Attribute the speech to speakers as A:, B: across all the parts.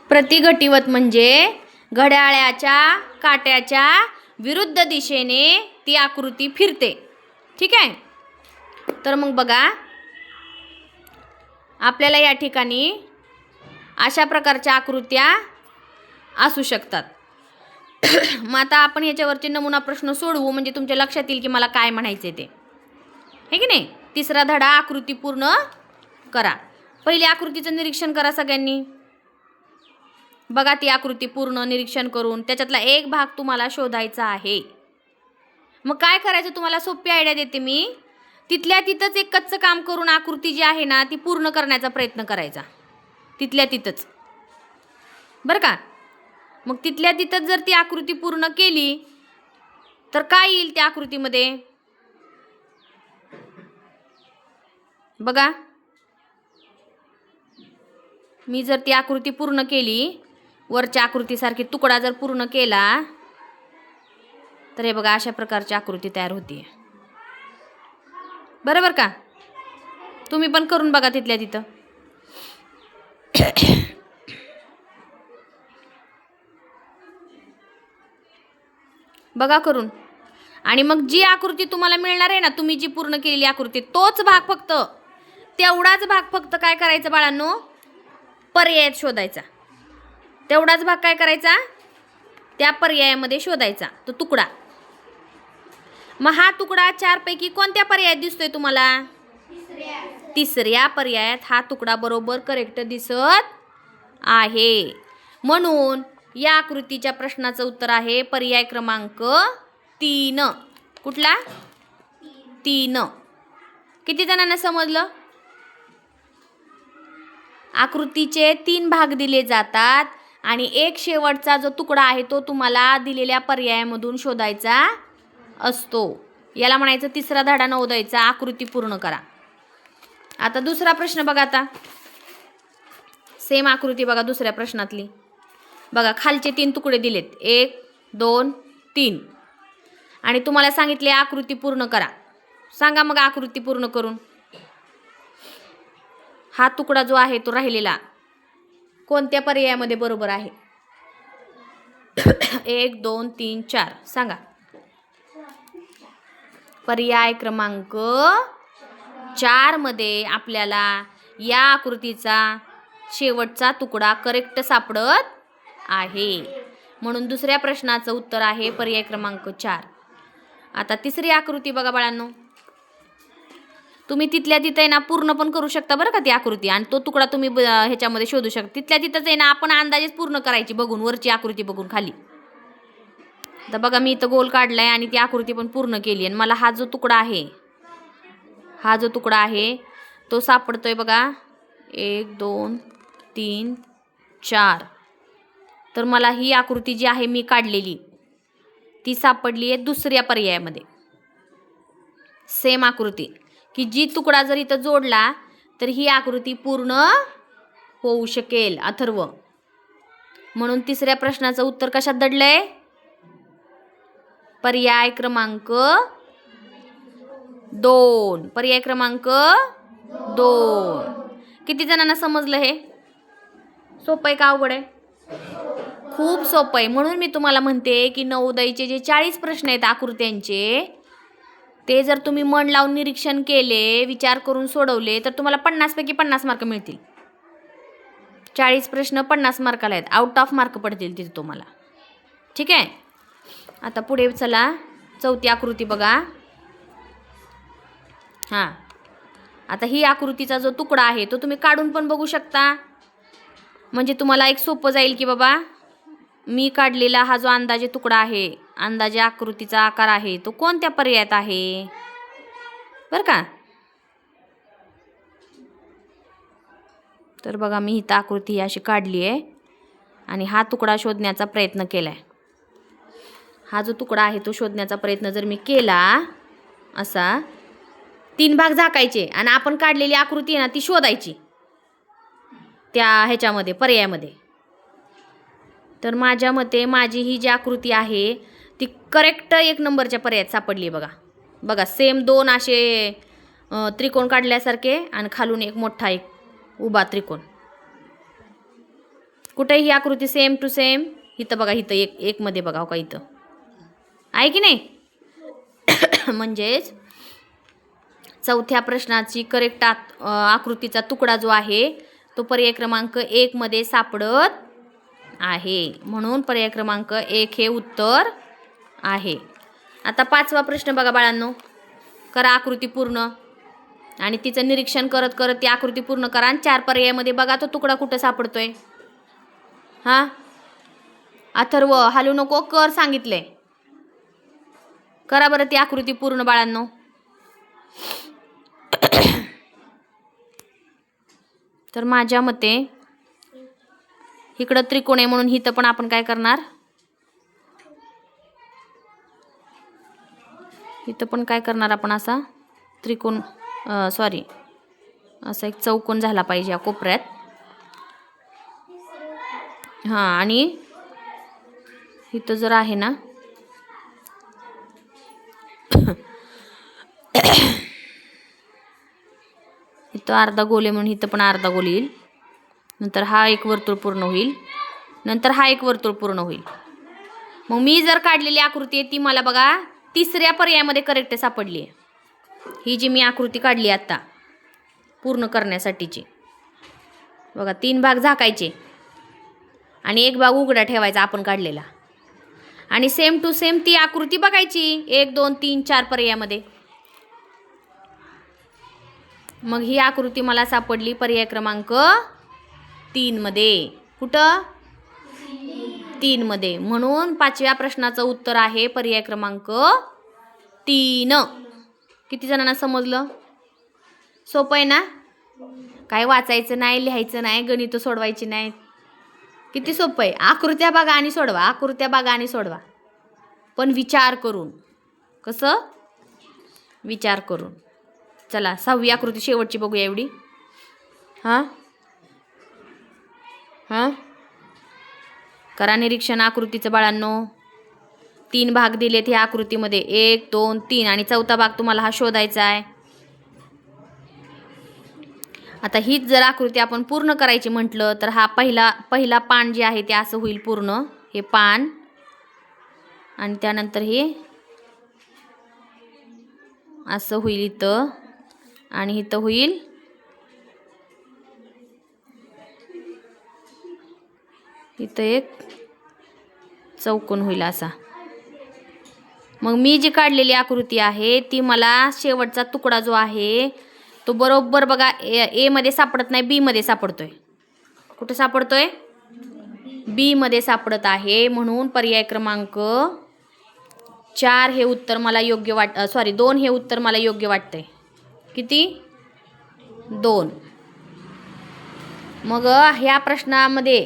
A: प्रतिघटिवत म्हणजे घड्याळाच्या काट्याच्या विरुद्ध दिशेने ती आकृती फिरते. ठीक आहे. तर मग बघा, आपल्याला या ठिकाणी अशा प्रकारच्या आकृत्या असू शकतात. मग आता आपण ह्याच्यावरचे नमुना प्रश्न सोडवू, म्हणजे तुमच्या लक्षात येईल की मला काय म्हणायचे ते. हे की नाही. तिसरा धडा आकृती पूर्ण करा. पहिली आकृतीचं निरीक्षण करा सगळ्यांनी. बघा ती आकृती पूर्ण निरीक्षण करून त्याच्यातला एक भाग तुम्हाला शोधायचा आहे. मग काय करायचं, तुम्हाला सोपी आयडिया देते मी. तिथल्या तिथंच एक कच्चं काम करून आकृती जी आहे ना ती पूर्ण करण्याचा प्रयत्न करायचा. तिथल्या तिथंच, बरं का. मग तिथल्या तिथंच जर ती आकृती पूर्ण केली तर काय येईल त्या आकृतीमध्ये बघा. मी जर ती आकृती पूर्ण केली, वरच्या आकृतीसारखी तुकडा जर पूर्ण केला तर हे बघा अशा प्रकारची आकृती तयार होती. बरोबर का. तुम्ही पण करून बघा तिथल्या तिथं. बघा करून. आणि मग जी आकृती तुम्हाला मिळणार आहे ना, तुम्ही जी पूर्ण केलेली आकृती, तोच भाग फक्त, तेवढाच भाग फक्त काय करायचं बाळांनो, पर्यायात शोधायचा. तेवढाच भाग काय करायचा, त्या पर्यायामध्ये शोधायचा तो तुकडा. मग हा तुकडा चारपैकी कोणत्या पर्यायात दिसतोय तुम्हाला? तिसऱ्या पर्यायात हा तुकडा बरोबर करेक्ट दिसत आहे. म्हणून या आकृतीच्या प्रश्नाचं उत्तर आहे पर्याय क्रमांक 3. कुठला? 3. किती जणांना समजलं? आकृतीचे 3 भाग दिले जातात आणि एक शेवटचा जो तुकडा आहे तो तुम्हाला दिलेल्या पर्यायामधून शोधायचा असतो. याला म्हणायचं तिसरा धडा नवोदयचा आकृती पूर्ण करा. आता दुसरा प्रश्न बघा. आता सेम आकृती बघा दुसऱ्या प्रश्नातली. बघा खालचे 3 तुकडे दिलेत, 1 2 3, आणि तुम्हाला सांगितले आकृती पूर्ण करा. सांगा मग आकृती पूर्ण करून. हा तुकडा जो आहे तो राहिलेला कोणत्या पर्यायामध्ये बरोबर आहे? 1 2 3 4 सांगा. पर्याय क्रमांक 4 मध्ये आपल्याला या आकृतीचा शेवटचा तुकडा करेक्ट सापडत आहे. म्हणून दुसऱ्या प्रश्नाचं उत्तर आहे पर्याय क्रमांक 4. आता तिसरी आकृती बघा बाळांनो. तुम्ही तिथल्या तिथे ना पूर्ण पण करू शकता बरं का ती आकृती, आणि तो तुकडा तुम्ही ह्याच्यामध्ये शोधू शकता. तिथल्या तिथंच आहे ना, आपण अंदाजेच पूर्ण करायची बघून, वरची आकृती बघून खाली. आता बघा मी इथं गोल काढलाय आणि ती आकृती पण पूर्ण केली, आणि मला हा जो तुकडा आहे तो सापडतोय बघा 1 2 3 4. तर मला ही आकृती जी आहे मी काढलेली ती सापडली आहे दुसऱ्या पर्यायामध्ये. सेम आकृती की जी तुकडा जर इथं जोडला तर ही आकृती पूर्ण होऊ शकेल अथर्व. म्हणून तिसऱ्या प्रश्नाचं उत्तर कशात दडलंय? पर्याय क्रमांक 2. पर्याय क्रमांक 2. किती जणांना समजलं? हे सोपं आहे का अवघड आहे? खूप सोपं आहे. म्हणून मी तुम्हाला म्हणते की नवोदयचे जे 40 प्रश्न आहेत आकृत्यांचे, ते जर तुम्ही मन लावून निरीक्षण केले, विचार करून सोडवले, तर तुम्हाला 50 पैकी 50 मार्क मिळतील. 40 प्रश्न 50 मार्काला आहेत. आउट ऑफ मार्क पडतील तिथे तुम्हाला. ठीक आहे. आता पुढे चला. चौथी आकृती बघा. हां, आता ही आकृतीचा जो तुकडा आहे तो तुम्ही काढून पण बघू शकता, म्हणजे तुम्हाला एक सोपं जाईल की बाबा मी काढलेला हा जो अंदाजे तुकडा आहे, अंदाजे आकृतीचा आकार आहे, तो कोणत्या पर्यायात आहे बरं का. तर बघा मी ही आकृती अशी काढली आहे आणि हा तुकडा शोधण्याचा प्रयत्न केला आहे. हा जो तुकडा आहे तो शोधण्याचा प्रयत्न जर मी केला, असा 3 भाग झाकायचे आणि आपण काढलेली आकृती आहे ना ती शोधायची त्या ह्याच्यामध्ये पर्यायामध्ये. तर माझ्या मते माझी ही जी आकृती आहे ती करेक्ट 1 नंबरच्या पर्यायात सापडली आहे. बघा सेम 2 असे त्रिकोण काढल्यासारखे आणि खालून एक मोठा एक उभा त्रिकोण. कुठे ही आकृती सेम टू सेम? इथं बघा, इथं एक मध्ये बघा, हो का इथं आहे की नाही? म्हणजेच चौथ्या प्रश्नाची करेक्ट आकृतीचा तुकडा जो आहे तो पर्याय क्रमांक 1 मध्ये सापडत आहे, म्हणून पर्याय क्रमांक 1 हे उत्तर आहे. आता 5वा प्रश्न बघा बाळांनो. करा आकृती पूर्ण आणि तिचं निरीक्षण करत करत ती आकृती पूर्ण करा आणि 4 पर्यायामध्ये बघा तो तुकडा कुठं सापडतोय. हां, अथर्व हालू नको, कर सांगितले. करा बरं ती आकृती पूर्ण बाळांनो. तर माझ्या मते इकडं त्रिकोण आहे म्हणून इथं पण आपण काय करणार, इथं पण काय करणार आपण असा त्रिकोण सॉरी असा एक चौकोन झाला पाहिजे या कोपऱ्यात. हां, आणि इथं जर आहे ना इथं अर्धा गोल आहे म्हणून इथं पण अर्धा गोल येईल. नंतर हा एक वर्तुळ पूर्ण होईल, नंतर हा एक वर्तुळ पूर्ण होईल. मग मी जर काढलेली आकृती आहे ती मला बघा 3ऱ्या पर्यायामध्ये करेक्ट सापडली आहे. ही जी मी आकृती काढली आता पूर्ण करण्यासाठीची बघा, 3 भाग झाकायचे आणि एक भाग उघडा ठेवायचा आपण काढलेला, आणि सेम टू सेम ती आकृती बघायची 1 2 3 4 पर्यायामध्ये. मग ही आकृती मला सापडली पर्याय क्रमांक 3 मध्ये. कुठं? 3 मध्ये. म्हणून 5व्या प्रश्नाचं उत्तर आहे पर्याय क्रमांक 3. किती जणांना समजलं? सोपं आहे ना? काय वाचायचं नाही, लिहायचं नाही, गणित सोडवायची नाही. किती सोपं आहे. आकृत्या बघा आणि सोडवा, आकृत्या बघा आणि सोडवा, पण विचार करून. कसं? विचार करून. चला 6वी आकृती शेवटची बघूया एवढी. हां हां, करा निरीक्षण आकृतीचं बाळांनो. 3 भाग दिलेत ह्या आकृतीमध्ये, 1 2 3, आणि 4था भाग तुम्हाला हा शोधायचा आहे. आता हीच जर आकृती आपण पूर्ण करायची म्हटलं तर हा पहिला पान जे आहे ते असं होईल पूर्ण, हे पान, आणि त्यानंतर हे असं होईल इथं, आणि इथं होईल इथं एक चौकोन होईल असा. मग मी जी काढलेली आकृती आहे ती मला शेवटचा तुकडा जो आहे तो बरोबर बघा ए मध्ये सापडत नाही, बी मध्ये सापडतोय. कुठे सापडतोय? बी मध्ये सापडत आहे. म्हणून पर्याय क्रमांक 4 हे उत्तर मला योग्य 2 हे उत्तर मला योग्य वाटतंय. किती? 2. मग ह्या प्रश्नामध्ये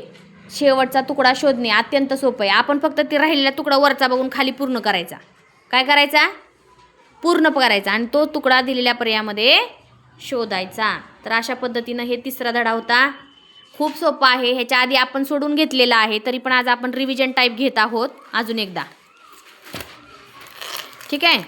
A: शेवटचा तुकडा शोधणे अत्यंत सोपं आहे. आपण फक्त ते राहिलेला तुकडा वरचा बघून खाली पूर्ण करायचा. काय करायचा? पूर्ण करायचा, आणि तो तुकडा दिलेल्या पर्यायामध्ये शोधायचा. तर अशा पद्धतीनं हे 3रा धडा होता. खूप सोपा आहे. ह्याच्या आधी आपण सोडून घेतलेला आहे, तरी पण आज आपण रिव्हिजन टाईप घेत आहोत अजून एकदा. ठीक आहे.